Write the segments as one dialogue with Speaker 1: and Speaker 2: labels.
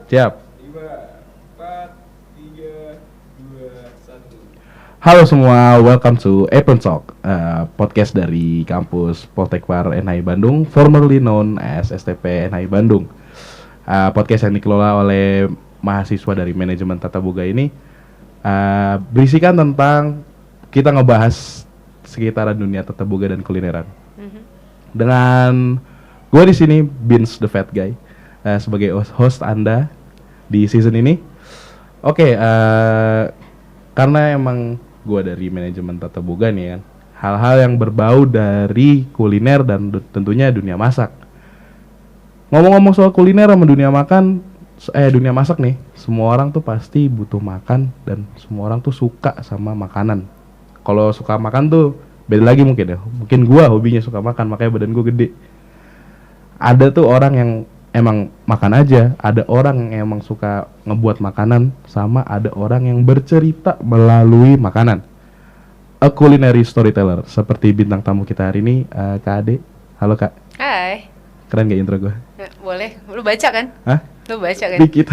Speaker 1: Siap.
Speaker 2: 5, 4, 3, 2, 1.
Speaker 1: Halo semua, welcome to Apple Talk, podcast dari kampus Poltekpar NHI Bandung, formerly known as STP NHI Bandung. Podcast yang dikelola oleh mahasiswa dari manajemen tata boga ini berisikan tentang kita ngebahas sekitaran dunia tata boga dan kulineran. Dengan gue di sini, Beans the Fat Guy, sebagai host Anda di season ini. Oke, karena emang gue dari manajemen tata boga nih kan, hal-hal yang berbau dari kuliner dan tentunya dunia masak. Ngomong-ngomong soal kuliner sama dunia makan, dunia masak nih, semua orang tuh pasti butuh makan dan semua orang tuh suka sama makanan. Kalau suka makan tuh beda lagi mungkin ya. Mungkin gue hobinya suka makan, makanya badan gue gede. Ada tuh orang yang emang makan aja, ada orang yang emang suka ngebuat makanan, sama ada orang yang bercerita melalui makanan. A culinary storyteller, seperti bintang tamu kita hari ini, Kak Ade. Halo Kak.
Speaker 3: Hai.
Speaker 1: Keren gak intro gue?
Speaker 3: Boleh, lu baca kan?
Speaker 1: Hah?
Speaker 3: Lu baca kan?
Speaker 1: Dikit.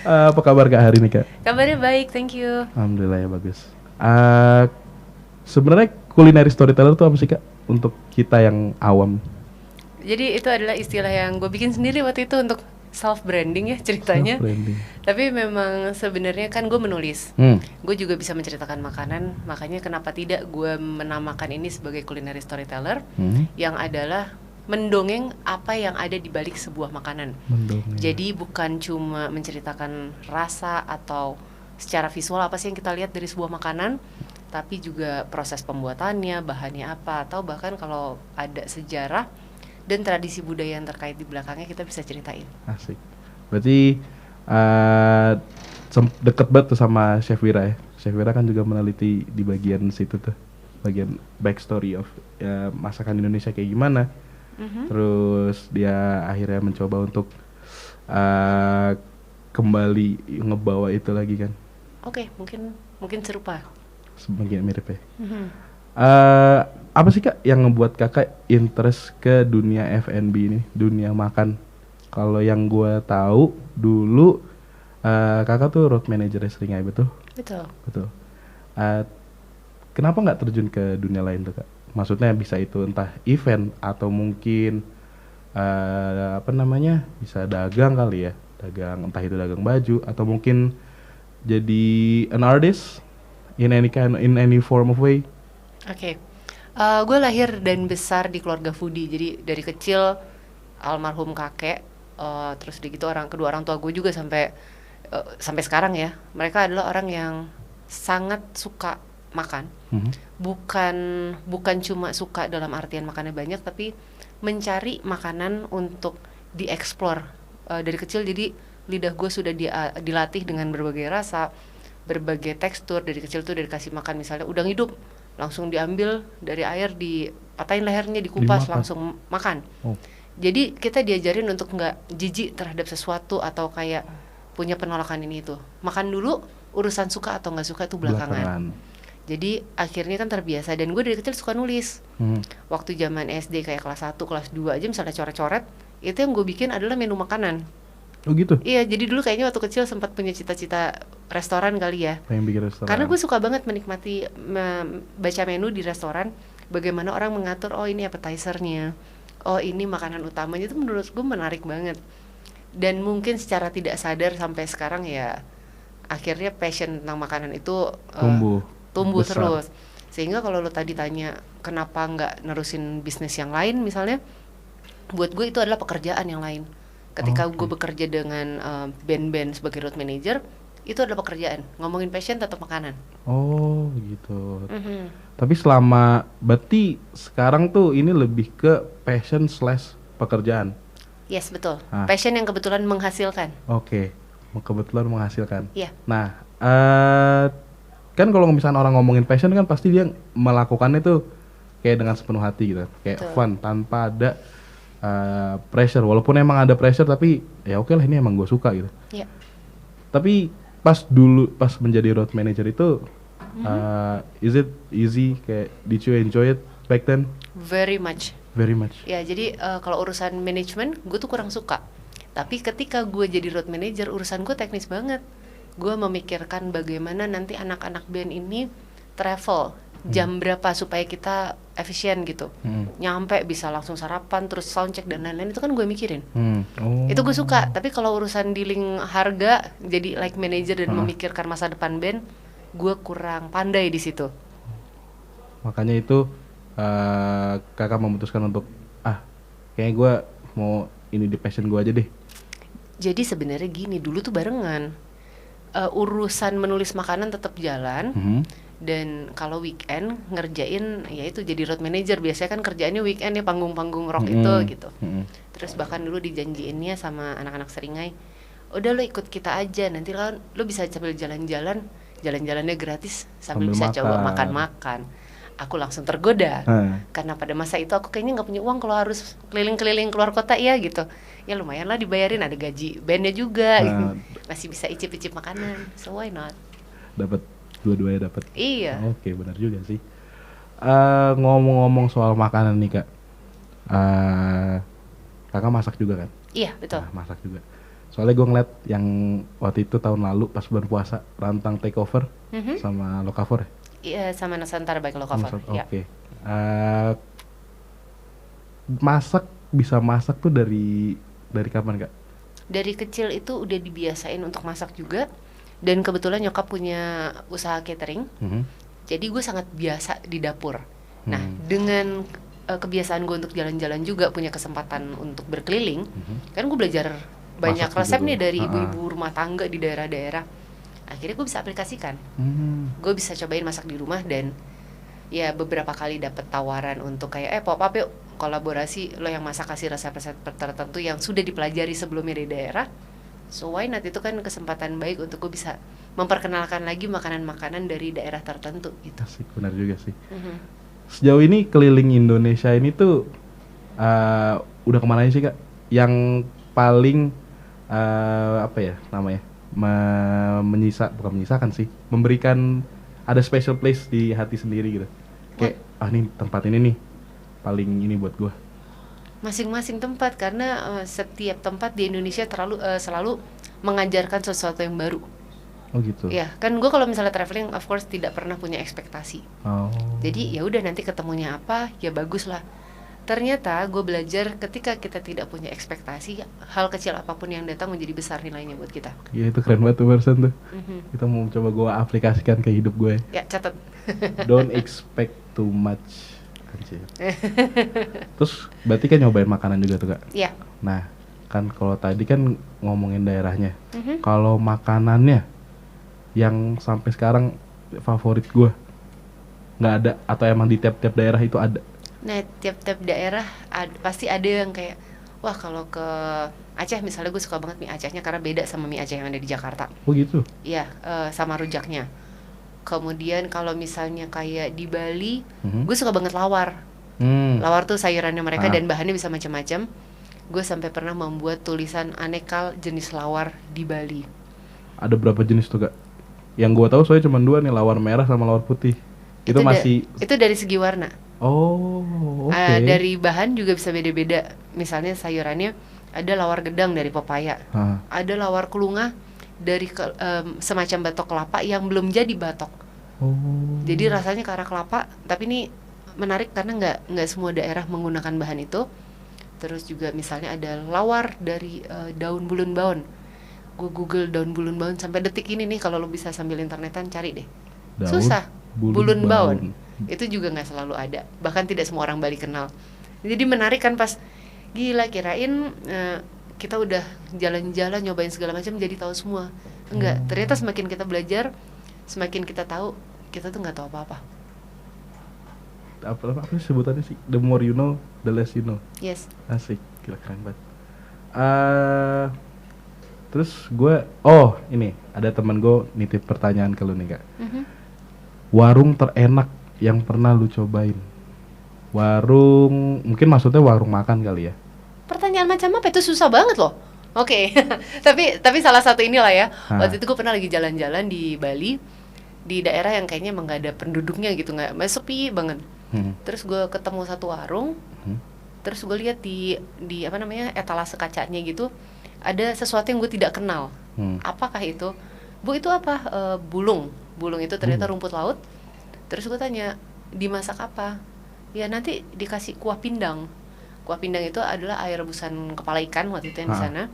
Speaker 1: Apa kabar Kak hari ini Kak?
Speaker 3: Kabarnya baik, thank you.
Speaker 1: Alhamdulillah ya, bagus. Sebenarnya culinary storyteller itu apa sih Kak? Untuk kita yang awam.
Speaker 3: Jadi itu adalah istilah yang gue bikin sendiri waktu itu untuk self branding ya ceritanya.
Speaker 1: Self-branding.
Speaker 3: Tapi memang sebenarnya kan gue menulis. Gue juga bisa menceritakan makanan, makanya kenapa tidak gue menamakan ini sebagai culinary storyteller, yang adalah mendongeng apa yang ada di balik sebuah makanan.
Speaker 1: Mendongeng.
Speaker 3: Jadi bukan cuma menceritakan rasa atau secara visual apa sih yang kita lihat dari sebuah makanan, tapi juga proses pembuatannya, bahannya apa, atau bahkan kalau ada sejarah dan tradisi budaya yang terkait di belakangnya kita bisa ceritain.
Speaker 1: Asik. Berarti deket banget tuh sama Chef Wira ya. Chef Wira kan juga meneliti di bagian situ tuh, bagian backstory of masakan Indonesia kayak gimana. Terus dia akhirnya mencoba untuk kembali ngebawa itu lagi kan.
Speaker 3: Oke, mungkin serupa.
Speaker 1: Semakin mirip ya. Apa sih Kak yang ngebuat Kakak interest ke dunia F&B ini, dunia makan? Kalau yang gue tahu dulu Kakak tuh road manager Seringai, betul? Betul. Kenapa nggak terjun ke dunia lain tuh Kak? Maksudnya bisa itu entah event atau mungkin bisa dagang kali ya, entah itu dagang baju atau mungkin jadi an artist in any form of way.
Speaker 3: Oke. Gue lahir dan besar di keluarga foodie. Jadi dari kecil almarhum kakek, terus gitu kedua orang tua gue juga sampai sekarang ya. Mereka adalah orang yang sangat suka makan. Bukan cuma suka dalam artian makannya banyak, tapi mencari makanan untuk dieksplor dari kecil. Jadi lidah gue sudah dilatih dengan berbagai rasa, berbagai tekstur. Dari kecil tuh dari kasih makan misalnya udang hidup, langsung diambil dari air, dipatahin lehernya, dikupas, langsung makan. Jadi kita diajarin untuk nggak jijik terhadap sesuatu atau kayak punya penolakan ini itu. Makan dulu, urusan suka atau nggak suka itu belakangan. Jadi akhirnya kan terbiasa, dan gue dari kecil suka nulis. Waktu zaman SD kayak kelas 1, kelas 2 aja misalnya coret-coret, itu yang gue bikin adalah menu makanan.
Speaker 1: Oh gitu?
Speaker 3: Iya, jadi dulu kayaknya waktu kecil sempat punya cita-cita restoran kali ya.
Speaker 1: Pengen bikin restoran.
Speaker 3: Karena gue suka banget menikmati baca menu di restoran, bagaimana orang mengatur, oh ini appetizer-nya, oh ini makanan utamanya, itu menurut gue menarik banget. Dan mungkin secara tidak sadar sampai sekarang ya, akhirnya passion tentang makanan itu tumbuh terus. Sehingga kalau lo tadi tanya kenapa nggak nerusin bisnis yang lain misalnya, buat gue itu adalah pekerjaan yang lain. Ketika gue bekerja dengan band-band sebagai road manager, itu adalah pekerjaan. Ngomongin passion tetap makanan.
Speaker 1: Oh gitu. Tapi berarti sekarang tuh ini lebih ke passion / pekerjaan.
Speaker 3: Yes, betul. Passion yang kebetulan menghasilkan.
Speaker 1: Oke. Kebetulan menghasilkan.
Speaker 3: Iya.
Speaker 1: Nah, kan kalau misalnya orang ngomongin passion kan pasti dia melakukannya tuh kayak dengan sepenuh hati gitu. Kayak fun, tanpa ada pressure. Walaupun emang ada pressure, tapi ya oke lah, ini emang gue suka gitu.
Speaker 3: Iya.
Speaker 1: Tapi pas menjadi road manager itu, is it easy? Kayak did you enjoy it back then?
Speaker 3: Very much.
Speaker 1: Very much.
Speaker 3: Ya, jadi kalau urusan manajemen gue tuh kurang suka. Tapi ketika gue jadi road manager, urusan gue teknis banget. Gue memikirkan bagaimana nanti anak-anak band ini travel jam berapa supaya kita efisien gitu. Nyampe bisa langsung sarapan, terus soundcheck dan lain-lain, itu kan gue mikirin. Itu gue suka. Tapi kalau urusan dealing harga, jadi like manager dan memikirkan masa depan band, gue kurang pandai di situ.
Speaker 1: Makanya itu kakak memutuskan untuk kayaknya gue mau ini di passion gue aja deh.
Speaker 3: Jadi sebenarnya gini, dulu tuh barengan. Urusan menulis makanan tetap jalan. Dan kalau weekend ngerjain ya itu jadi road manager, biasanya kan kerjaannya weekend ya panggung-panggung rock itu gitu. Terus bahkan dulu dijanjiinnya sama anak-anak Seringai, udah lo ikut kita aja, nanti lo bisa sambil jalan-jalannya gratis sambil bisa coba makan-makan. Aku langsung tergoda karena pada masa itu aku kayaknya nggak punya uang kalau harus keliling-keliling keluar kota ya gitu. Ya lumayan lah dibayarin, ada gaji bandnya juga, gitu. Masih bisa icip-icip makanan, so why not?
Speaker 1: Dapat dua-duanya dapat.
Speaker 3: Iya.
Speaker 1: Oke, benar juga sih. Ngomong-ngomong soal makanan nih kak, kakak masak juga kan?
Speaker 3: Iya betul.
Speaker 1: Nah, masak juga. Soalnya gue ngeliat yang waktu itu tahun lalu pas bulan puasa Rantang Takeover sama Lokavor.
Speaker 3: Iya, sama Nusantara Baik Lokavor.
Speaker 1: Oke. Bisa masak tuh dari kapan kak?
Speaker 3: Dari kecil itu udah dibiasain untuk masak juga. Dan kebetulan nyokap punya usaha catering, jadi gue sangat biasa di dapur. Nah, dengan kebiasaan gue untuk jalan-jalan juga, punya kesempatan untuk berkeliling, kan gue belajar banyak
Speaker 1: masak
Speaker 3: resep nih dari
Speaker 1: Ah.
Speaker 3: ibu-ibu rumah tangga di daerah-daerah. Akhirnya gue bisa aplikasikan, gue bisa cobain masak di rumah, dan ya beberapa kali dapet tawaran untuk kayak pop up yuk kolaborasi, lo yang masak kasih resep-resep tertentu yang sudah dipelajari sebelumnya di daerah. So why not, itu kan kesempatan baik untuk gue bisa memperkenalkan lagi makanan-makanan dari daerah tertentu gitu.
Speaker 1: Asik, benar juga sih. Sejauh ini keliling Indonesia ini tuh udah kemana aja sih kak? Yang paling apa ya namanya? Bukan menyisakan sih, memberikan ada special place di hati sendiri gitu. Kayak nih tempat ini nih paling ini buat gue.
Speaker 3: Masing-masing tempat, karena setiap tempat di Indonesia selalu mengajarkan sesuatu yang baru.
Speaker 1: Oh gitu.
Speaker 3: Ya kan, gue kalau misalnya traveling of course tidak pernah punya ekspektasi. Jadi ya udah, nanti ketemunya apa ya bagus lah. Ternyata gue belajar ketika kita tidak punya ekspektasi, hal kecil apapun yang datang menjadi besar nilainya buat kita.
Speaker 1: Iya, itu keren banget tuh barusan tuh. Kita mau coba gue aplikasikan ke hidup gue.
Speaker 3: Ya catat.
Speaker 1: Don't expect too much. Terus berarti kan nyobain makanan juga tuh kak?
Speaker 3: Iya.
Speaker 1: Nah kan kalau tadi kan ngomongin daerahnya, kalau makanannya yang sampai sekarang favorit gue nggak ada, atau emang di tiap-tiap daerah itu ada?
Speaker 3: Nah, tiap-tiap daerah pasti ada yang kayak, wah kalau ke Aceh misalnya gue suka banget mie Acehnya karena beda sama mie Aceh yang ada di Jakarta.
Speaker 1: Oh gitu?
Speaker 3: Iya, sama rujaknya. Kemudian kalau misalnya kayak di Bali, gue suka banget lawar. Lawar tuh sayurannya mereka dan bahannya bisa macam-macam. Gue sampai pernah membuat tulisan aneka jenis lawar di Bali.
Speaker 1: Ada berapa jenis tuh kak? Yang gue tahu soalnya cuma 2 nih, lawar merah sama lawar putih. Itu masih
Speaker 3: itu dari segi warna.
Speaker 1: Oh, oke.
Speaker 3: Dari bahan juga bisa beda-beda. Misalnya sayurannya ada lawar gedang dari pepaya, ada lawar kelungah dari semacam batok kelapa yang belum jadi batok. Jadi rasanya ke arah kelapa, tapi ini menarik karena nggak semua daerah menggunakan bahan itu. Terus juga misalnya ada lawar dari daun bulun baun. Gue google daun bulun baun sampai detik ini nih, kalau lo bisa sambil internetan cari deh.
Speaker 1: Daun
Speaker 3: Susah. Bulun baun.
Speaker 1: baun.
Speaker 3: Itu juga nggak selalu ada. Bahkan tidak semua orang Bali kenal. Jadi menarik kan, pas gila kirain kita udah jalan-jalan nyobain segala macam jadi tahu semua. Enggak, ternyata semakin kita belajar, semakin kita tahu, kita tuh nggak tahu apa-apa.
Speaker 1: Apa sih sebutannya sih? The more you know, the less you know.
Speaker 3: Yes.
Speaker 1: Asik, gila keren banget. Terus gue, ini ada teman gue nitip pertanyaan ke lu nih kak. Warung terenak yang pernah lu cobain? Warung, mungkin maksudnya warung makan kali ya?
Speaker 3: Pertanyaan macam apa itu, susah banget loh. Oke. tapi salah satu inilah ya. Waktu itu gue pernah lagi jalan-jalan di Bali, di daerah yang kayaknya emang gak ada penduduknya gitu, nggak sepi banget. Terus gue ketemu satu warung, terus gue lihat di apa namanya etalase kacanya gitu, ada sesuatu yang gue tidak kenal.
Speaker 1: Hmm.
Speaker 3: Apakah itu? Bu, itu apa? Bulung. Bulung itu ternyata rumput laut. Terus gue tanya, dimasak apa? Ya nanti dikasih kuah pindang. Kuah pindang itu adalah air rebusan kepala ikan waktu itu yang di sana.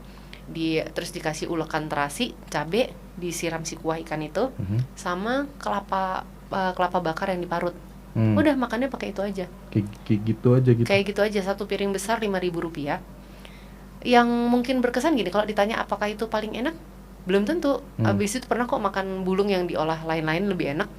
Speaker 3: Terus dikasih ulekan terasi, cabe, disiram si kuah ikan itu, sama kelapa bakar yang diparut. Udah makannya pakai itu aja.
Speaker 1: Kayak gitu aja gitu.
Speaker 3: Kayak gitu aja, satu piring besar 5.000 rupiah. Yang mungkin berkesan gini, kalau ditanya apakah itu paling enak, belum tentu. Abis itu pernah kok makan bulung yang diolah lain-lain lebih enak.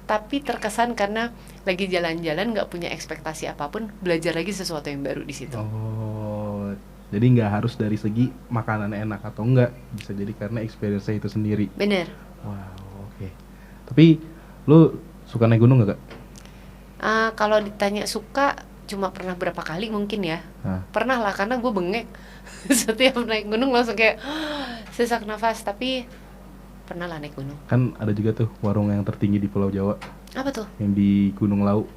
Speaker 3: Tapi terkesan karena lagi jalan-jalan nggak punya ekspektasi apapun, belajar lagi sesuatu yang baru di situ.
Speaker 1: Oh, jadi nggak harus dari segi makanan enak atau enggak, bisa jadi karena experience-nya itu sendiri.
Speaker 3: Bener.
Speaker 1: Wow, oke. Tapi lu suka naik gunung nggak, Kak?
Speaker 3: Kalau ditanya suka, cuma pernah berapa kali mungkin ya. Pernah lah, karena gue bengek. Setiap naik gunung langsung kayak sesak nafas. Tapi pernah lah naik gunung.
Speaker 1: Kan ada juga tuh warung yang tertinggi di Pulau Jawa.
Speaker 3: Apa tuh?
Speaker 1: Yang di Gunung Lau.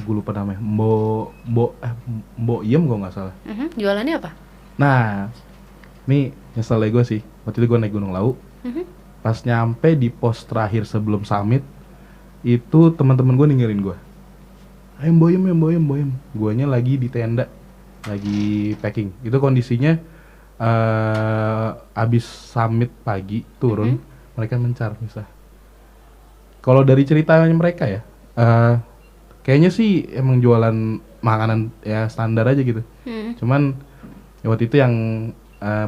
Speaker 1: Gue lupa namanya. Mbok Iem kok nggak salah.
Speaker 3: Jualannya apa?
Speaker 1: Nah, nih nyeselnya gue sih. Waktu itu gue naik Gunung Lau. Pas nyampe di pos terakhir sebelum summit, itu teman-teman gue ninggalin gue. Ayo Mbok Iem. Guanya lagi di tenda, lagi packing. Itu kondisinya abis summit pagi turun, mereka mencar misah. Kalau dari ceritanya mereka ya, kayaknya sih emang jualan makanan ya standar aja gitu. Cuman ya waktu itu yang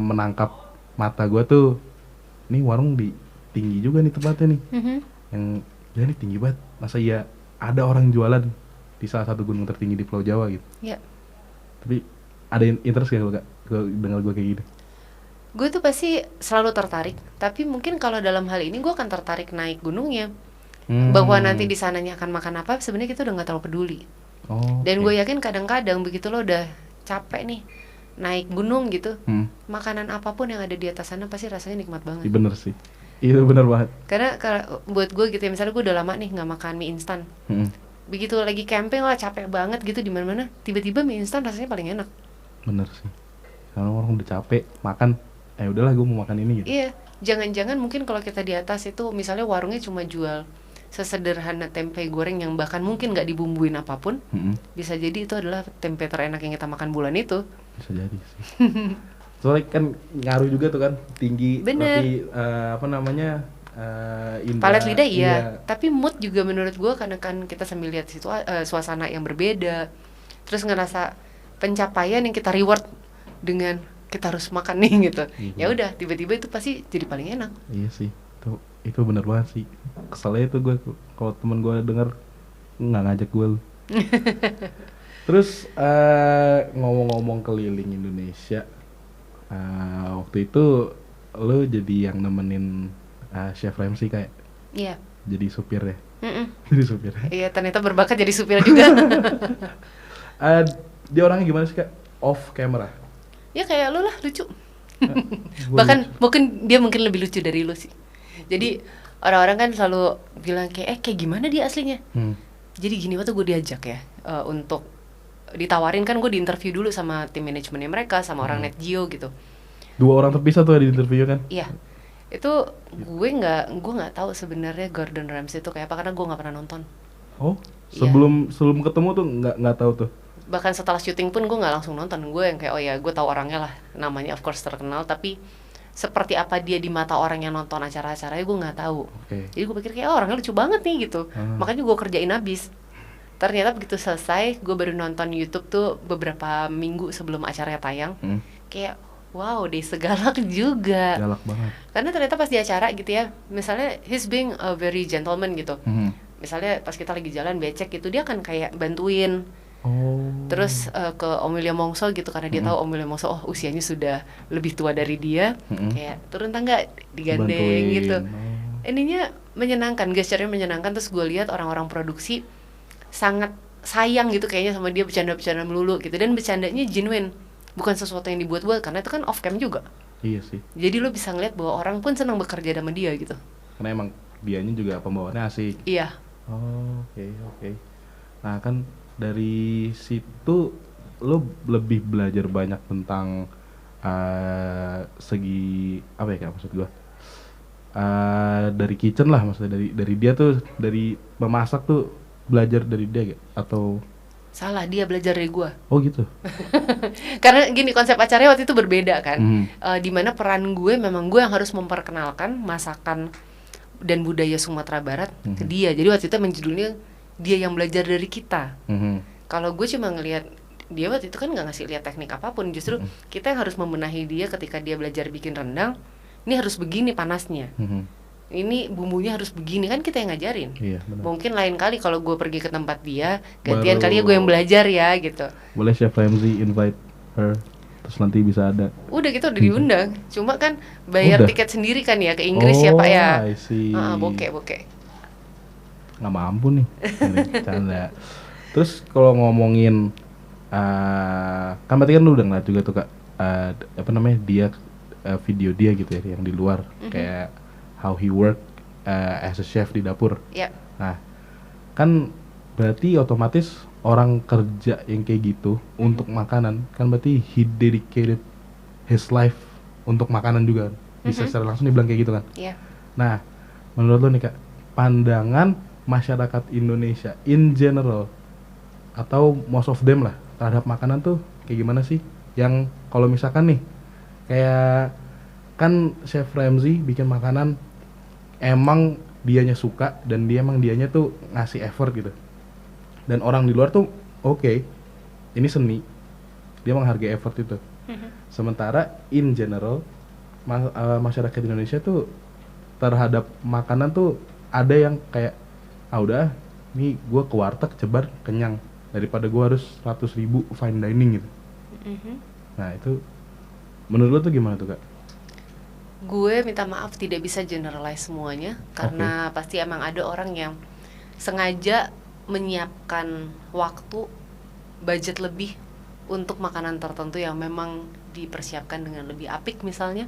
Speaker 1: menangkap mata gue tuh, nih warung tinggi juga nih tempatnya nih. Yang ya nih tinggi banget. Masa iya ada orang jualan di salah satu gunung tertinggi di Pulau Jawa gitu.
Speaker 3: Iya.
Speaker 1: Tapi ada interest gak lo, Kak? Dengar gue kayak gini.
Speaker 3: Gue tuh pasti selalu tertarik, tapi mungkin kalau dalam hal ini gue akan tertarik naik gunungnya. Bahwa nanti di sananya akan makan apa, sebenarnya kita udah nggak terlalu peduli. Dan gue yakin kadang-kadang begitu lo udah capek nih naik gunung gitu, makanan apapun yang ada di atas sana pasti rasanya nikmat banget.
Speaker 1: Bener sih, itu bener banget.
Speaker 3: Karena buat gue gitu ya, misalnya gue udah lama nih nggak makan mie instan. Begitu lagi camping lah capek banget gitu di mana-mana, tiba-tiba mie instan rasanya paling enak.
Speaker 1: Bener sih. Karena orang udah capek makan, udahlah gue mau makan ini gitu.
Speaker 3: Iya, jangan-jangan mungkin kalau kita di atas itu misalnya warungnya cuma jual sesederhana tempe goreng yang bahkan mungkin nggak dibumbuin apapun, bisa jadi itu adalah tempe terenak yang kita makan bulan itu.
Speaker 1: Bisa jadi sih. Soalnya kan ngaruh juga tuh kan, tinggi.
Speaker 3: Bener.
Speaker 1: Tapi indra,
Speaker 3: palet lidah iya. Tapi mood juga menurut gue, karena kan kita sambil lihat suasana yang berbeda, terus ngerasa pencapaian yang kita reward dengan kita harus makan nih gitu. Ya udah, tiba-tiba itu pasti jadi paling enak.
Speaker 1: Iya sih, itu bener banget sih. Keselnya itu gue kalau temen gue denger nggak ngajak gue. Terus ngomong-ngomong keliling Indonesia, waktu itu lo jadi yang nemenin Chef Ramsay kayak?
Speaker 3: Iya.
Speaker 1: Jadi supir ya? Jadi supir.
Speaker 3: Iya, ternyata berbakat jadi supir juga.
Speaker 1: Dia orangnya gimana sih, Kak? Off camera?
Speaker 3: Ya kayak lo lah, lucu. Bahkan mungkin lebih lucu dari lo sih. Jadi orang-orang kan selalu bilang kayak gimana dia aslinya. Jadi gini, waktu gue diajak ya untuk ditawarin, kan gue diinterview dulu sama tim manajemennya mereka, sama orang Net Geo gitu.
Speaker 1: 2 orang terpisah tuh di interview kan?
Speaker 3: Iya. Itu gue nggak tahu sebenarnya Gordon Ramsay itu kayak apa, karena gue nggak pernah nonton.
Speaker 1: Oh, sebelum ketemu tuh nggak tahu tuh.
Speaker 3: Bahkan setelah syuting pun gue nggak langsung nonton. Gue yang kayak oh ya gue tahu orangnya lah, namanya of course terkenal, tapi seperti apa dia di mata orang yang nonton acara-acaranya gue nggak tahu. Jadi gue pikir kayak orangnya lucu banget nih gitu. Makanya gue kerjain abis. Ternyata begitu selesai, gue baru nonton YouTube tuh beberapa minggu sebelum acaranya tayang. Kayak wow, dia segalak juga.
Speaker 1: Galak banget.
Speaker 3: Karena ternyata pas di acara gitu ya, misalnya he's being a very gentleman gitu. Misalnya pas kita lagi jalan becek gitu, dia kan kayak bantuin. Terus ke Om William Wongso gitu, karena dia tahu Om William Wongso usianya sudah lebih tua dari dia, kayak turun tangga digandeng gitu. Ininya menyenangkan, gesturnya menyenangkan. Terus gue lihat orang-orang produksi sangat sayang gitu kayaknya sama dia, bercanda-bercanda melulu gitu, dan bercandanya genuine, bukan sesuatu yang dibuat-buat, karena itu kan off cam juga.
Speaker 1: Iya sih.
Speaker 3: Jadi lo bisa ngeliat bahwa orang pun senang bekerja sama dia gitu.
Speaker 1: Karena emang dianya juga pembawaannya asik.
Speaker 3: Iya.
Speaker 1: Oke. Nah kan dari situ lo lebih belajar banyak tentang segi apa ya Kak maksud gua? Dari kitchen lah maksudnya dari dia tuh dari memasak tuh belajar dari dia gak? Atau
Speaker 3: Salah, dia belajar dari gua.
Speaker 1: oh gitu.
Speaker 3: Karena gini, konsep acaranya waktu itu berbeda kan.
Speaker 1: Hmm.
Speaker 3: Dimana peran gue memang gue yang harus memperkenalkan masakan dan budaya Sumatera Barat ke dia. Jadi waktu itu menjudulnya dia yang belajar dari kita. Kalau gue cuma ngelihat dia waktu itu kan nggak ngasih lihat teknik apapun, justru kita yang harus membenahi dia ketika dia belajar bikin rendang. Ini harus begini panasnya. Ini bumbunya harus begini, kan kita yang ngajarin.
Speaker 1: Iya, benar.
Speaker 3: Mungkin lain kali kalau gue pergi ke tempat dia, gantian
Speaker 1: Baru-
Speaker 3: kali ya gue yang belajar ya gitu.
Speaker 1: Boleh Chef Ramzy invite her terus nanti bisa ada.
Speaker 3: Udah gitu udah diundang. Cuma kan bayar
Speaker 1: Udah?
Speaker 3: tiket sendiri kan ya ke Inggris ya Pak ya.
Speaker 1: I see.
Speaker 3: Bokeh.
Speaker 1: Nggak mampu nih. Ini canda. Terus kalau ngomongin kan berarti kan lu udah ngeliat juga tuh Kak apa namanya dia video dia gitu ya yang di luar kayak how he work as a chef di dapur.
Speaker 3: Ya.
Speaker 1: Nah, kan berarti otomatis orang kerja yang kayak gitu untuk makanan kan berarti he dedicated his life untuk makanan juga. Bisa secara langsung dibilang kayak gitu kan.
Speaker 3: Iya.
Speaker 1: Nah, menurut lo nih Kak, pandangan masyarakat Indonesia in general atau most of them lah terhadap makanan tuh kayak gimana sih? Yang kalau misalkan nih kayak kan Chef Ramzy bikin makanan emang dianya suka dan dianya tuh ngasih effort gitu. Dan orang di luar tuh oke, ini seni. Dia menghargai effort itu. Sementara in general masyarakat Indonesia tuh terhadap makanan tuh ada yang kayak udah nih gue ke warteg cebar kenyang daripada gue harus 100.000 fine dining gitu. Nah itu menurut lo tuh gimana tuh Kak?
Speaker 3: Gue minta maaf tidak bisa generalize semuanya karena pasti emang ada orang yang sengaja menyiapkan waktu, budget lebih untuk makanan tertentu yang memang dipersiapkan dengan lebih apik misalnya.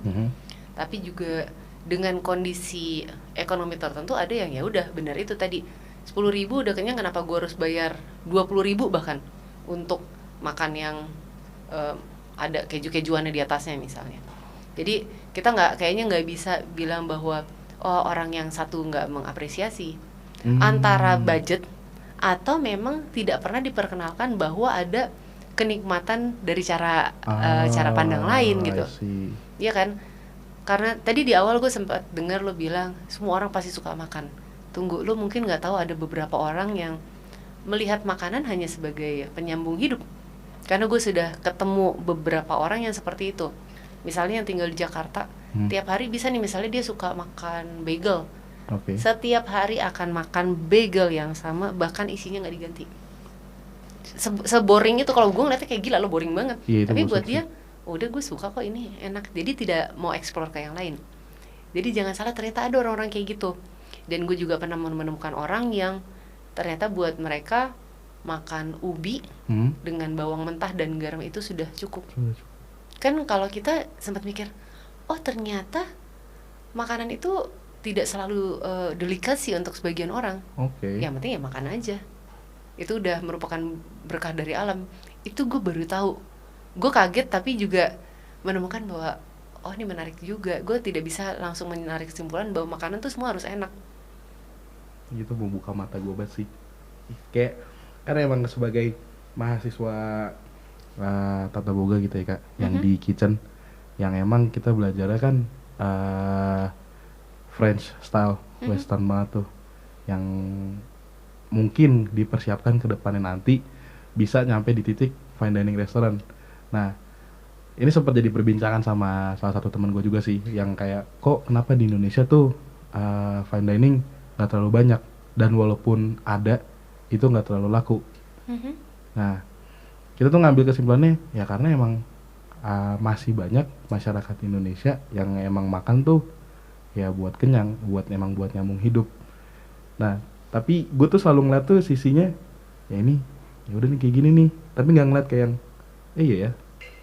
Speaker 3: Tapi juga dengan kondisi ekonomi tertentu ada yang ya udah benar itu tadi 10.000 udah kenyang, kenapa gue harus bayar 20.000 bahkan untuk makan yang ada keju-kejuannya di atasnya misalnya. Jadi kita kayaknya nggak bisa bilang bahwa orang yang satu nggak mengapresiasi antara budget atau memang tidak pernah diperkenalkan bahwa ada kenikmatan dari cara pandang lain gitu. Iya kan? Karena tadi di awal gue sempat dengar lo bilang semua orang pasti suka makan. Tunggu, lo mungkin nggak tahu ada beberapa orang yang melihat makanan hanya sebagai penyambung hidup. Karena gue sudah ketemu beberapa orang yang seperti itu. Misalnya yang tinggal di Jakarta, tiap hari bisa nih misalnya dia suka makan bagel. Setiap hari akan makan bagel yang sama, bahkan isinya nggak diganti. Seboring itu kalau gue ngeliatnya kayak gila lo boring banget. Tapi buat dia, udah gue suka kok ini enak. Jadi tidak mau explore ke yang lain. Jadi jangan salah, ternyata ada orang-orang kayak gitu. Dan gue juga pernah menemukan orang yang ternyata buat mereka makan ubi dengan bawang mentah dan garam itu sudah cukup. Kan kalau kita sempat mikir, oh ternyata makanan itu tidak selalu delikasi untuk sebagian orang. Yang penting ya makan aja. Itu udah merupakan berkah dari alam. Itu gue baru tahu. Gue kaget tapi juga menemukan bahwa oh ini menarik juga. Gue tidak bisa langsung menarik kesimpulan bahwa makanan tuh semua harus enak.
Speaker 1: Itu membuka mata gue banget sih. Kayak karena emang sebagai mahasiswa tata boga gitu ya Kak, yang di kitchen, yang emang kita belajarnya kan French style, Western banget tuh, yang mungkin dipersiapkan ke depannya nanti bisa nyampe di titik fine dining restaurant. Nah ini sempat jadi perbincangan sama salah satu teman gue juga sih, yang kayak kok kenapa di Indonesia tuh fine dining nggak terlalu banyak, dan walaupun ada itu nggak terlalu laku. Nah kita tuh ngambil kesimpulannya ya karena emang masih banyak masyarakat Indonesia yang emang makan tuh ya buat kenyang, buat nyambung hidup. Nah tapi gue tuh selalu ngeliat tuh sisinya ya ini ya udah nih kayak gini nih, tapi nggak ngeliat kayak yang iya ya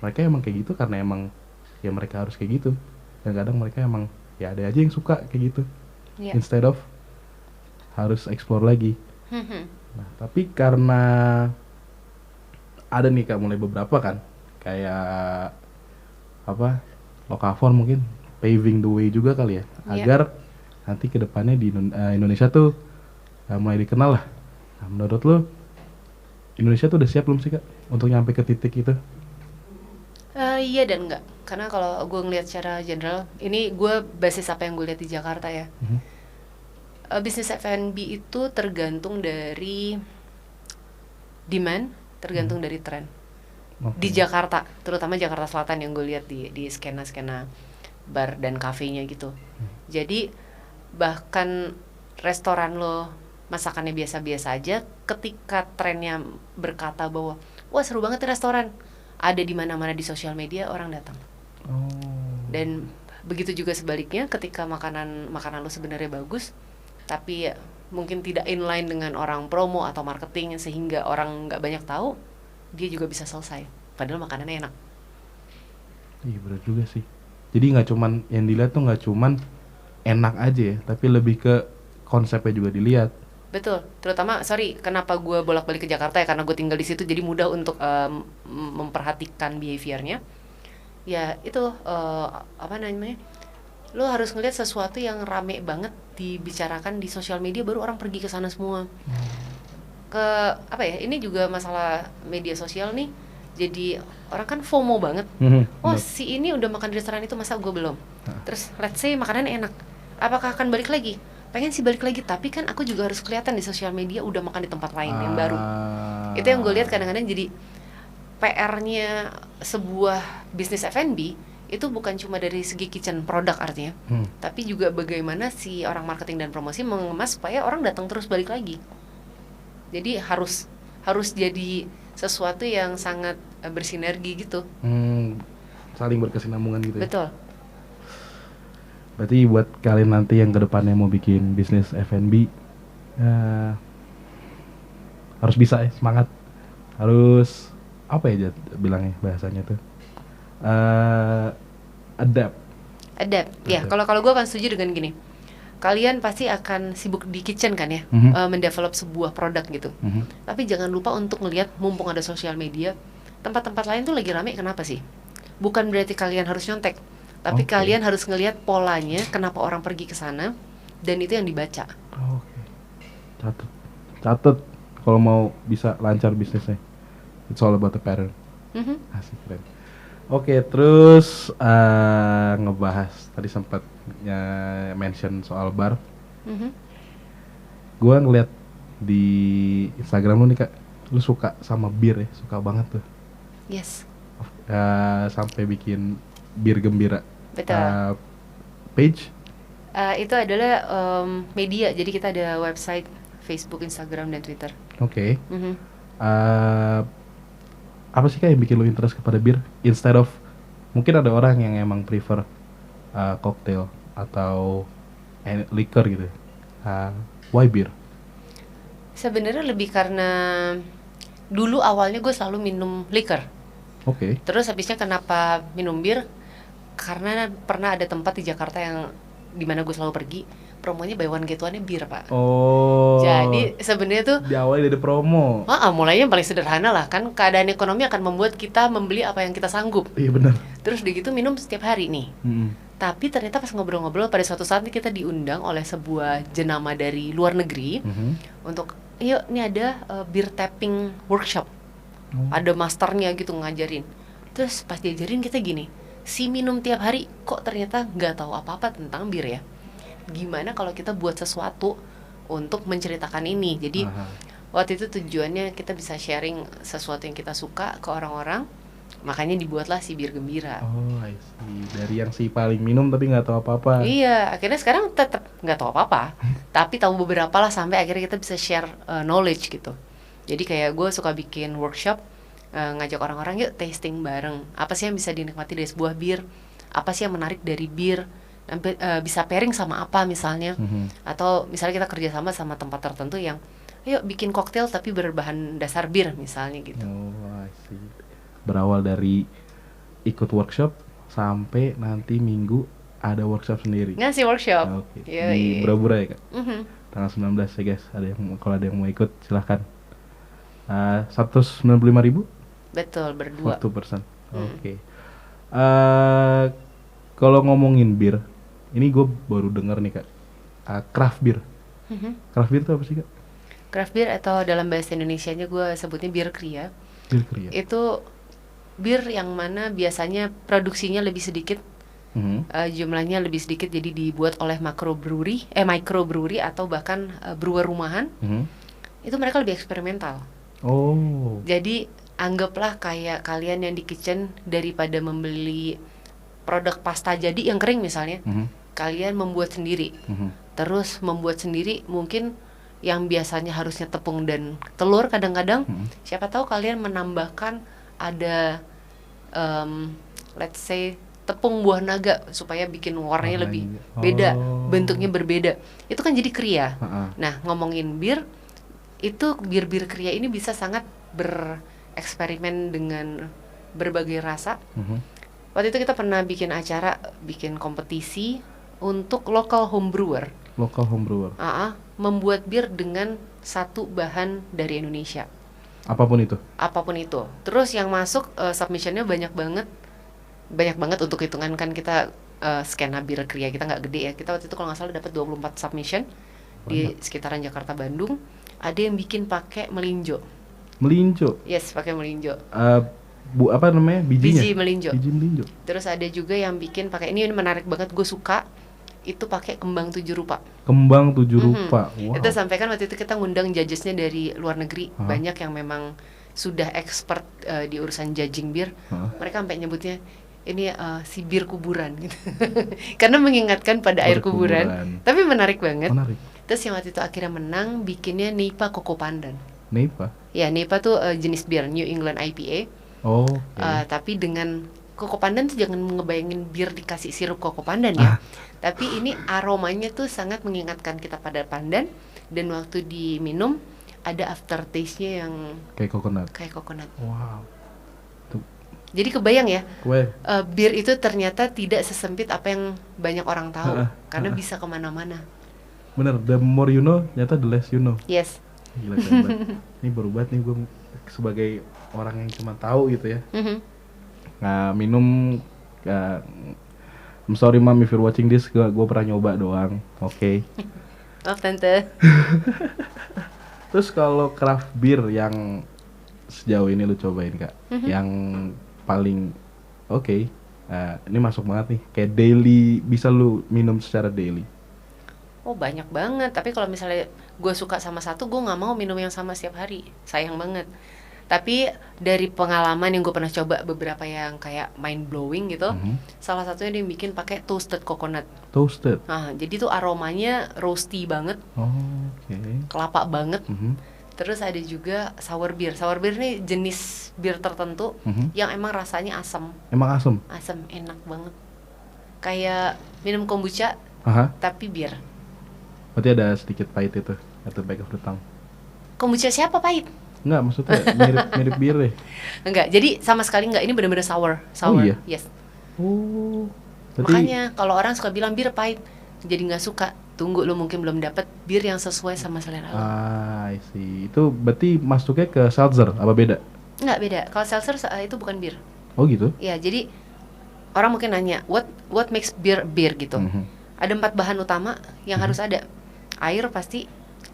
Speaker 1: mereka emang kayak gitu karena emang ya mereka harus kayak gitu, dan kadang mereka emang ya ada aja yang suka kayak gitu instead of harus explore lagi. Nah tapi karena ada nih Kak mulai beberapa kan kayak apa Lokavor mungkin paving the way juga kali ya,
Speaker 3: Iya.
Speaker 1: agar nanti kedepannya di Indonesia tuh mulai dikenal lah. Nah, menurut lo Indonesia tuh udah siap belum sih Kak untuk nyampe ke titik itu?
Speaker 3: Iya dan enggak, karena kalau gue ngelihat secara general, ini gue basis apa yang gue lihat di Jakarta ya.
Speaker 1: Mhm.
Speaker 3: Bisnis F&B itu tergantung dari demand, tergantung dari tren.
Speaker 1: Oke.
Speaker 3: Di Jakarta, terutama Jakarta Selatan yang gue lihat di skena-skena bar dan kafenya gitu. Jadi bahkan restoran lo masakannya biasa-biasa aja, ketika trennya berkata bahwa wah seru banget nih restoran, ada di mana-mana di sosial media orang datang.
Speaker 1: Oh.
Speaker 3: Dan begitu juga sebaliknya, ketika makanan lo sebenarnya bagus, tapi mungkin tidak inline dengan orang promo atau marketing sehingga orang nggak banyak tahu, dia juga bisa selesai. Padahal makanannya enak.
Speaker 1: Iya bener juga sih. Jadi nggak cuman yang dilihat tuh nggak cuman enak aja ya, tapi lebih ke konsepnya juga dilihat.
Speaker 3: Betul, terutama kenapa gue bolak-balik ke Jakarta ya, karena gue tinggal di situ jadi mudah untuk memperhatikan behaviornya. Ya itu apa namanya? Lo harus ngeliat sesuatu yang rame banget dibicarakan di sosial media, baru orang pergi ke sana semua. Apa ya? Ini juga masalah media sosial nih. Jadi orang kan FOMO banget. Oh
Speaker 1: Bener.
Speaker 3: si ini udah makan di restoran itu, masa gue belum? Terus let's say makanannya enak, apakah akan balik lagi? Pengen sih balik lagi, tapi kan aku juga harus kelihatan di sosial media udah makan di tempat lain yang baru. Itu yang gue lihat kadang-kadang jadi PR-nya sebuah bisnis F&B itu bukan cuma dari segi kitchen produk artinya, tapi juga bagaimana si orang marketing dan promosi mengemas supaya orang datang terus balik lagi. Jadi harus jadi sesuatu yang sangat bersinergi gitu.
Speaker 1: Saling berkesinambungan gitu ya.
Speaker 3: Betul.
Speaker 1: Berarti buat kalian nanti yang kedepannya mau bikin bisnis F&B, harus bisa ya, semangat. Harus apa ya bilangnya bahasanya tuh? Adapt.
Speaker 3: Ya, kalau gue akan setuju dengan gini. Kalian pasti akan sibuk di kitchen kan ya, mendevelop sebuah produk gitu. Tapi jangan lupa untuk ngelihat, mumpung ada sosial media, tempat-tempat lain tuh lagi rame, kenapa sih? Bukan berarti kalian harus nyontek, tapi kalian harus ngelihat polanya, kenapa orang pergi ke sana, dan itu yang dibaca.
Speaker 1: Oke. Catat kalau mau bisa lancar bisnisnya. It's all about the pattern. Asik, keren. Oke, terus ngebahas tadi sempat mention soal bar. Gua ngeliat di Instagram lu nih Kak, lu suka sama bir ya, suka banget tuh.
Speaker 3: Yes.
Speaker 1: Sampai bikin bir gembira.
Speaker 3: Betul.
Speaker 1: Page?
Speaker 3: Itu adalah media, jadi kita ada website, Facebook, Instagram, dan Twitter.
Speaker 1: Oke. Apa sih Kak yang bikin lu interest kepada bir? Instead of, mungkin ada orang yang emang prefer cocktail atau liquor gitu. Why beer?
Speaker 3: Sebenarnya lebih karena dulu awalnya gue selalu minum liquor.
Speaker 1: Oke.
Speaker 3: Terus habisnya kenapa minum bir? Karena pernah ada tempat di Jakarta yang dimana gue selalu pergi, promonya buy one get one-nya bir, Pak.
Speaker 1: Oh.
Speaker 3: Jadi sebenarnya tuh
Speaker 1: diawali dari promo.
Speaker 3: Mulainya yang paling sederhana lah, kan keadaan ekonomi akan membuat kita membeli apa yang kita sanggup.
Speaker 1: Iya benar.
Speaker 3: Terus udah gitu minum setiap hari nih. Tapi ternyata pas ngobrol-ngobrol, pada suatu saat kita diundang oleh sebuah jenama dari luar negeri untuk, yuk ini ada beer tapping workshop. Ada masternya gitu ngajarin. Terus pas diajarin kita gini, si minum tiap hari kok ternyata nggak tahu apa-apa tentang bir ya. Gimana kalau kita buat sesuatu untuk menceritakan ini. Jadi waktu itu tujuannya kita bisa sharing sesuatu yang kita suka ke orang-orang. Makanya dibuatlah si bir gembira.
Speaker 1: Oh, I see. Dari yang si paling minum tapi nggak tahu apa-apa.
Speaker 3: Iya, akhirnya sekarang tetap nggak tahu apa-apa, tapi tahu beberapa lah, sampai akhirnya kita bisa share knowledge gitu. Jadi kayak gue suka bikin workshop, ngajak orang-orang yuk tasting bareng. Apa sih yang bisa dinikmati dari sebuah bir? Apa sih yang menarik dari bir? Bisa pairing sama apa misalnya? Atau misalnya kita kerjasama sama tempat tertentu yang, yuk bikin koktail tapi berbahan dasar bir misalnya gitu.
Speaker 1: Oh, I see. Berawal dari ikut workshop sampai nanti Minggu ada workshop sendiri.
Speaker 3: Ngasih workshop.
Speaker 1: Oke. Di Bura-Bura ya Kak? Tanggal 19 ya guys. Kalau ada yang mau ikut silahkan. 195.000?
Speaker 3: Betul, berdua.
Speaker 1: 1%. Oke. Kalau ngomongin bir, ini gue baru denger nih kak, craft beer. Craft beer itu apa sih kak?
Speaker 3: Craft beer atau dalam bahasa Indonesianya gue sebutnya bir kria.
Speaker 1: Bir kria.
Speaker 3: Itu bir yang mana biasanya produksinya lebih sedikit, jumlahnya lebih sedikit, jadi dibuat oleh microbrewery atau bahkan brewer rumahan. Itu mereka lebih eksperimental.
Speaker 1: Oh.
Speaker 3: Jadi anggaplah kayak kalian yang di kitchen, daripada membeli produk pasta jadi yang kering misalnya, kalian membuat sendiri. Terus membuat sendiri mungkin yang biasanya harusnya tepung dan telur, kadang-kadang siapa tahu kalian menambahkan ada let's say tepung buah naga supaya bikin warnanya lebih beda, bentuknya berbeda. Itu kan jadi kria. Nah, ngomongin bir, itu bir-bir kria ini bisa sangat bereksperimen dengan berbagai rasa. Waktu itu kita pernah bikin acara, bikin kompetisi untuk local homebrewer. Membuat bir dengan satu bahan dari Indonesia.
Speaker 1: Apapun itu.
Speaker 3: Terus yang masuk submissionnya banyak banget untuk hitungan kan kita skena bir kria kita nggak gede ya. Kita waktu itu kalau nggak salah dapat 24 submission di sekitaran Jakarta Bandung. Ada yang bikin pakai melinjo. Yes, pakai melinjo.
Speaker 1: Apa namanya? Bijinya?
Speaker 3: Biji melinjo.
Speaker 1: Terus
Speaker 3: ada juga yang bikin pakai, ini menarik banget, gue suka. Itu pakai kembang 7 rupa.
Speaker 1: Wow.
Speaker 3: Itu sampai kan waktu itu kita ngundang judgesnya dari luar negeri. Banyak yang memang sudah expert di urusan judging bir. Mereka sampai nyebutnya ini si bir kuburan gitu. Karena mengingatkan pada air kuburan. Tapi menarik banget. Terus yang waktu itu akhirnya menang bikinnya Neipa Koko Pandan.
Speaker 1: Neipa?
Speaker 3: Ya, Neipa tuh jenis bir New England IPA. Tapi dengan koko pandan tuh jangan ngebayangin bir dikasih sirup koko pandan ya. Tapi ini aromanya tuh sangat mengingatkan kita pada pandan. Dan waktu diminum ada aftertaste-nya yang
Speaker 1: kayak coconut. Wow.
Speaker 3: Jadi kebayang ya, bir itu ternyata tidak sesempit apa yang banyak orang tahu. Karena bisa kemana-mana.
Speaker 1: Bener, the more you know, ternyata the less you know.
Speaker 3: Yes.
Speaker 1: Gila. Ini baru banget nih gue sebagai orang yang cuma tahu gitu ya. Minum, I'm sorry mom if you're watching this, gue pernah nyoba doang. Oke.
Speaker 3: Maaf tante.
Speaker 1: Terus kalau craft beer yang sejauh ini lu cobain kak, yang paling oke, ini masuk banget nih, kayak daily, bisa lu minum secara daily.
Speaker 3: Oh banyak banget, tapi kalau misalnya gue suka sama satu, gue nggak mau minum yang sama setiap hari, sayang banget. Tapi dari pengalaman yang gue pernah coba beberapa yang kayak mind blowing gitu, salah satunya dia bikin pakai toasted coconut. Jadi tuh aromanya roasty banget, kelapa banget. Terus ada juga sour beer. Sour beer ini jenis bir tertentu yang emang rasanya asam. Asam, enak banget. Kayak minum kombucha, tapi bir.
Speaker 1: Berarti ada sedikit pahit itu, atau back of the tongue.
Speaker 3: Kombucha siapa pahit?
Speaker 1: Enggak, maksudnya mirip bir deh.
Speaker 3: Enggak, jadi sama sekali enggak, ini benar-benar sour.
Speaker 1: Oh iya?
Speaker 3: Yes.
Speaker 1: Berarti...
Speaker 3: Makanya kalau orang suka bilang bir pahit, jadi nggak suka. Tunggu, lu mungkin belum dapat bir yang sesuai sama selera lu.
Speaker 1: I see. Itu berarti masuknya ke seltzer, apa beda?
Speaker 3: Enggak, beda. Kalau seltzer itu bukan bir.
Speaker 1: Oh gitu?
Speaker 3: Ya, jadi orang mungkin nanya, what makes beer gitu. Ada 4 bahan utama yang harus ada. Air pasti,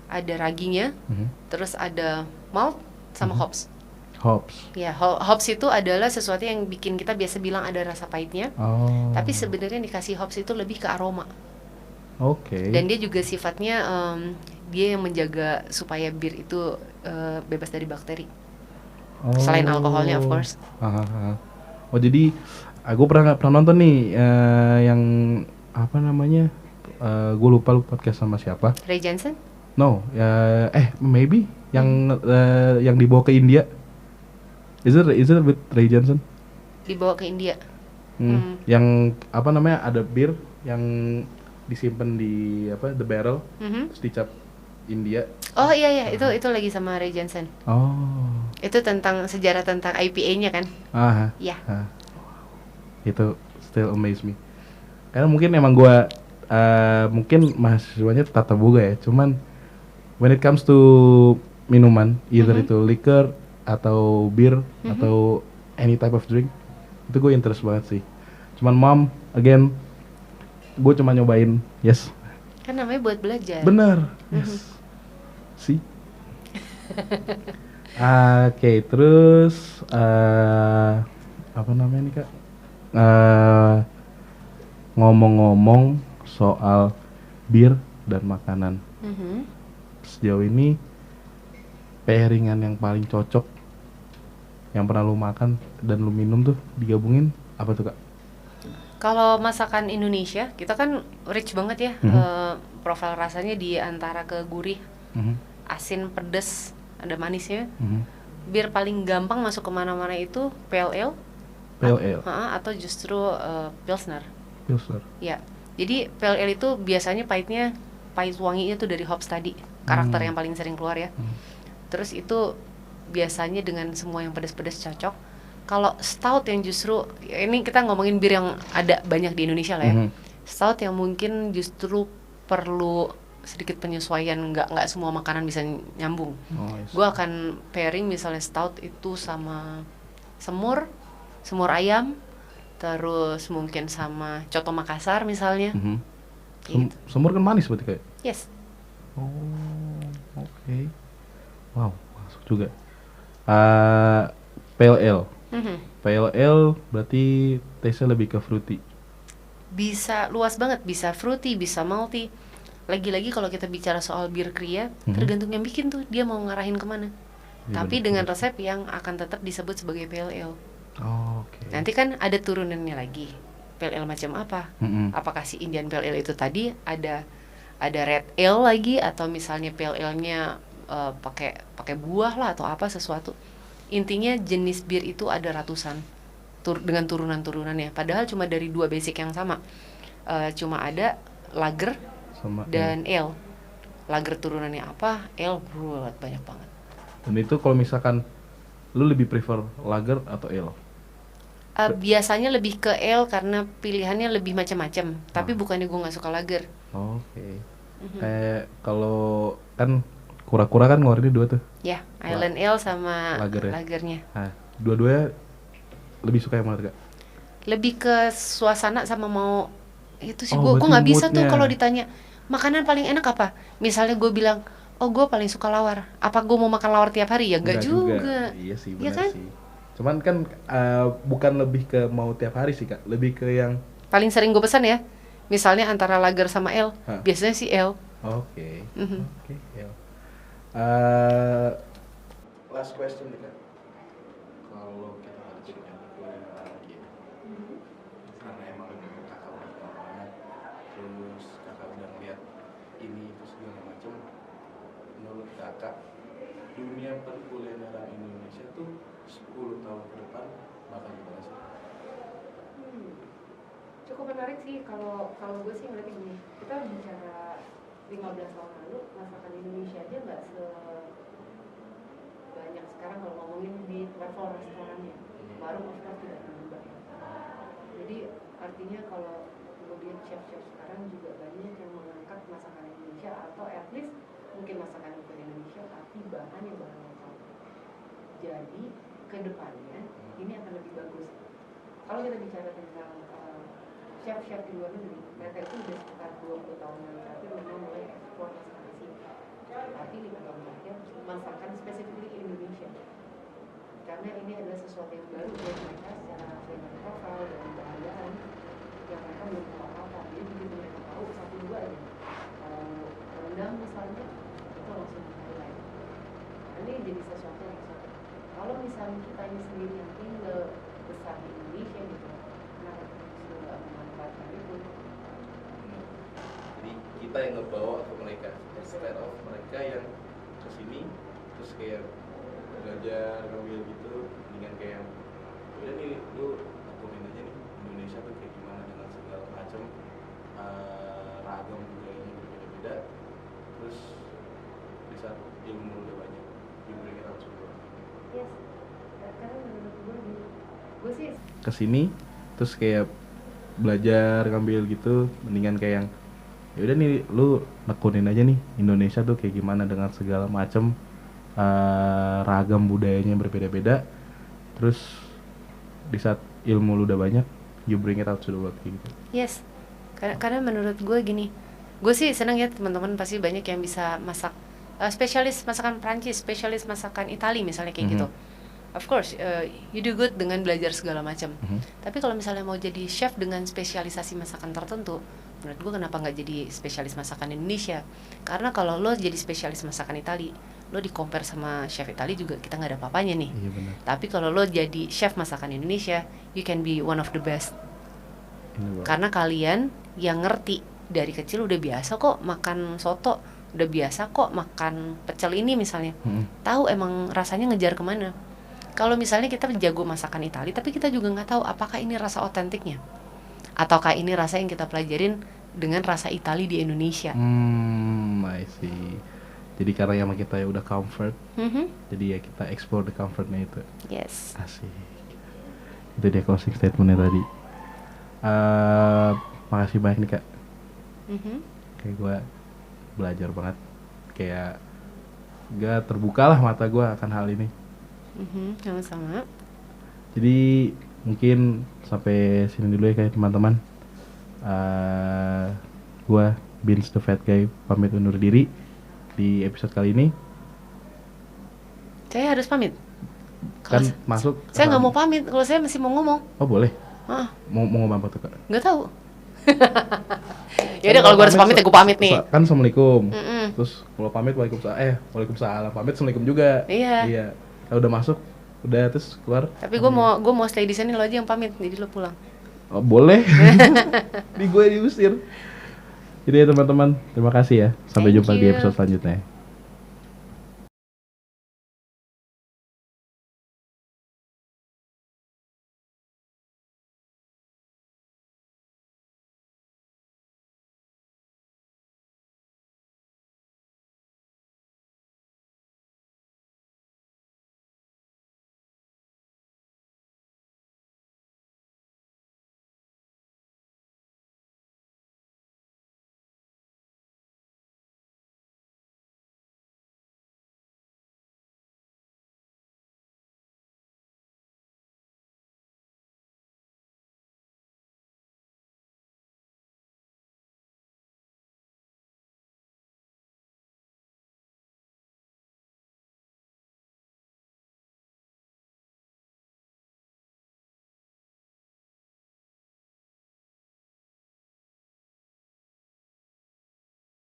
Speaker 3: ada raginya, terus ada malt sama hops. Ya, hops itu adalah sesuatu yang bikin kita biasa bilang ada rasa pahitnya. Tapi sebenarnya dikasih hops itu lebih ke aroma. Dan dia juga sifatnya dia yang menjaga supaya bir itu bebas dari bakteri. Selain alkoholnya of course.
Speaker 1: Oh jadi aku pernah nonton nih yang apa namanya? Gue lupa lu podcast sama siapa?
Speaker 3: Ray Johnson?
Speaker 1: No, maybe yang dibawa ke India. Is it with Ray Johnson?
Speaker 3: Dibawa ke India.
Speaker 1: Yang apa namanya? Ada bir yang disimpan di the barrel, terus dicap India.
Speaker 3: Oh iya, itu lagi sama Ray Johnson. Itu tentang sejarah tentang IPA-nya kan? Iya.
Speaker 1: Itu still amaze me. Karena mungkin emang gue mungkin mahasiswanya tata boga ya, cuman when it comes to minuman, either itu liquor atau bir atau any type of drink, Itu gue interest banget sih. Cuman mom, again, gue cuma nyobain, yes.
Speaker 3: Kan namanya buat belajar.
Speaker 1: Bener, yes. See? Oke, terus apa namanya nih kak? Ngomong-ngomong soal bir dan makanan, sejauh ini pairingan yang paling cocok yang pernah lu makan dan lu minum tuh digabungin apa tuh kak?
Speaker 3: Kalau masakan Indonesia, kita kan rich banget ya, profil rasanya di antara ke gurih, asin, pedes, ada manisnya. Bir paling gampang masuk kemana-mana itu pale ale, atau justru pilsner.
Speaker 1: Pilsner.
Speaker 3: Ya, jadi pale ale itu biasanya pahit wanginya tuh dari hops tadi, karakter yang paling sering keluar ya. Terus itu biasanya dengan semua yang pedas-pedas cocok. Kalau stout yang justru, ini kita ngomongin bir yang ada banyak di Indonesia lah ya. Stout yang mungkin justru perlu sedikit penyesuaian, nggak semua makanan bisa nyambung. Gue akan pairing misalnya stout itu sama semur ayam, terus mungkin sama coto Makassar misalnya. Gitu.
Speaker 1: Semur kan manis berarti kayak?
Speaker 3: Yes.
Speaker 1: Oh, oke. Wow, masuk juga. Pale ale. Pale ale berarti taste-nya lebih ke fruity.
Speaker 3: Bisa luas banget, bisa fruity, bisa malty. Lagi-lagi kalau kita bicara soal bir kria, tergantung yang bikin tuh dia mau ngarahin kemana. Tapi dengan resep yang akan tetap disebut sebagai pale ale.
Speaker 1: Oke.
Speaker 3: Nanti kan ada turunannya lagi. Pale ale macam apa? Apakah si Indian pale ale itu tadi ada red ale lagi, atau misalnya pale ale-nya pakai buah lah atau apa sesuatu. Intinya jenis bir itu ada ratusan dengan turunan-turunannya. Padahal cuma dari dua basic yang sama. Cuma ada lager dan ale. Lager turunannya apa? Ale banyak banget.
Speaker 1: Dan itu kalau misalkan lu lebih prefer lager atau ale?
Speaker 3: Biasanya lebih ke ale karena pilihannya lebih macam-macam. Tapi bukannya gue nggak suka lager.
Speaker 1: Oke. Kayak kalau kan kura-kura kan ngeluarin dua tuh.
Speaker 3: Ya, Island Ale sama lagernya.
Speaker 1: Nah, dua-duanya lebih suka yang mana kak?
Speaker 3: Lebih ke suasana sama mau itu sih. Gue nggak bisa tuh kalau ditanya makanan paling enak apa. Misalnya gue bilang, oh gue paling suka lawar. Apa gue mau makan lawar tiap hari? Ya nggak juga.
Speaker 1: Iya sih, benar kan? Sih. Cuman kan bukan lebih ke mau tiap hari sih kak. Lebih ke yang
Speaker 3: paling sering gue pesan ya. Misalnya antara lager sama ale, biasanya sih ale.
Speaker 1: Oke. Oke, ale. Last question nih kak, kalau kita lanjut yang kuliner lagi, karena emang kakak udah tahu banget, terus kakak udah ngeliat ini itu segala macam, menurut kakak dunia perkulineran Indonesia tuh 10 tahun ke depan bakal gimana sih?
Speaker 3: Cukup menarik sih kalau gue sih ngeliatnya gini, kita bicara 15 tahun lalu masakan Indonesia aja nggak sebanyak sekarang kalau ngomongin di level restorannya. Warung of course tidak berubah. Jadi artinya kalau kemudian chef-chef sekarang juga banyak yang mengangkat masakan Indonesia, atau at least mungkin masakan bukan Indonesia tapi bahan yang bahan lokal. Jadi kedepannya ini akan lebih bagus. Kalau kita bicara tentang chef-chef di luar negeri, mereka itu sudah sekitar 20 tahun yang terakhir memang mulai ekspor masakan Asia. Tapi 5 tahun terakhir masakan spesifik Indonesia. Karena ini adalah sesuatu yang baru buat mereka secara flavor profile dan bahan-bahan yang mereka belum tahu apa. Jadi begitu mereka tahu satu dua aja. Rendang misalnya, itu langsung highlight. Ini jadi sesuatu yang exotic. Kalau misalnya kita ini sendiri yang tinggal besar di Indonesia gitu, kenapa kita nggak memanfaatkan itu?
Speaker 1: Jadi kita yang ngebawa ke mereka, instead of mereka yang kesini terus kayak belajar ngambil gitu, mendingan kayak udah nih lu akuin aja nih Indonesia tuh kayak gimana dengan segala macam ragam budayanya berbeda-beda, terus bisa ilmu udah banyak, you bring it out semua.
Speaker 3: Yes, karena menurut gue sih
Speaker 1: kesini terus kayak belajar ngambil gitu, mendingan kayak yang ya udah nih lu nekunin aja nih Indonesia tuh kayak gimana dengan segala macam ragam budayanya berbeda-beda, terus di saat ilmu lu udah banyak, you bring it out to the world gitu.
Speaker 3: Yes, karena menurut gue gini, gue sih seneng ya teman-teman pasti banyak yang bisa masak, spesialis masakan Prancis, spesialis masakan Itali misalnya kayak gitu. Of course, you do good dengan belajar segala macam. Tapi kalau misalnya mau jadi chef dengan spesialisasi masakan tertentu, menurut gue kenapa nggak jadi spesialis masakan Indonesia? Karena kalau lo jadi spesialis masakan Itali, lo di compare sama chef Itali juga kita nggak ada apa-apanya nih.
Speaker 1: Iya benar.
Speaker 3: Tapi kalau lo jadi chef masakan Indonesia, you can be one of the best. Karena kalian yang ngerti dari kecil udah biasa kok makan soto, udah biasa kok makan pecel ini misalnya, tahu emang rasanya ngejar kemana. Kalau misalnya kita jago masakan Itali, tapi kita juga nggak tahu apakah ini rasa otentiknya, ataukah ini rasa yang kita pelajarin dengan rasa Itali di Indonesia.
Speaker 1: I see. Jadi karena yang kita ya udah comfort, jadi ya kita explore the comfortnya itu.
Speaker 3: Yes.
Speaker 1: Asik. Itu dia closing statementnya tadi. Makasih banyak nih Kak. Kayak gue belajar banget, kayak gak terbuka lah mata gue akan hal ini.
Speaker 3: Sama-sama.
Speaker 1: Jadi mungkin sampai sini dulu ya kayak teman-teman. Gue Vince the Fat Guy pamit undur diri di episode kali ini.
Speaker 3: Saya harus pamit.
Speaker 1: Kan masuk.
Speaker 3: Saya nggak mau pamit, kalau saya masih mau ngomong.
Speaker 1: Oh boleh.
Speaker 3: Ah,
Speaker 1: Mau ngomong apa tuh Kak?
Speaker 3: nggak tahu. Ya udah kalau gue harus pamit ya gue pamit nih.
Speaker 1: Kan assalamualaikum. Terus kalau pamit waalaikumsalam. Pamit assalamualaikum juga.
Speaker 3: Iya.
Speaker 1: Kalau udah masuk, udah terus keluar.
Speaker 3: Tapi gue mau stay di sini, lo aja yang pamit, jadi lo pulang.
Speaker 1: Oh, boleh. Di gue diusir. Jadi ya teman-teman, terima kasih ya. Sampai
Speaker 3: Thank
Speaker 1: jumpa di
Speaker 3: you.
Speaker 1: episode selanjutnya.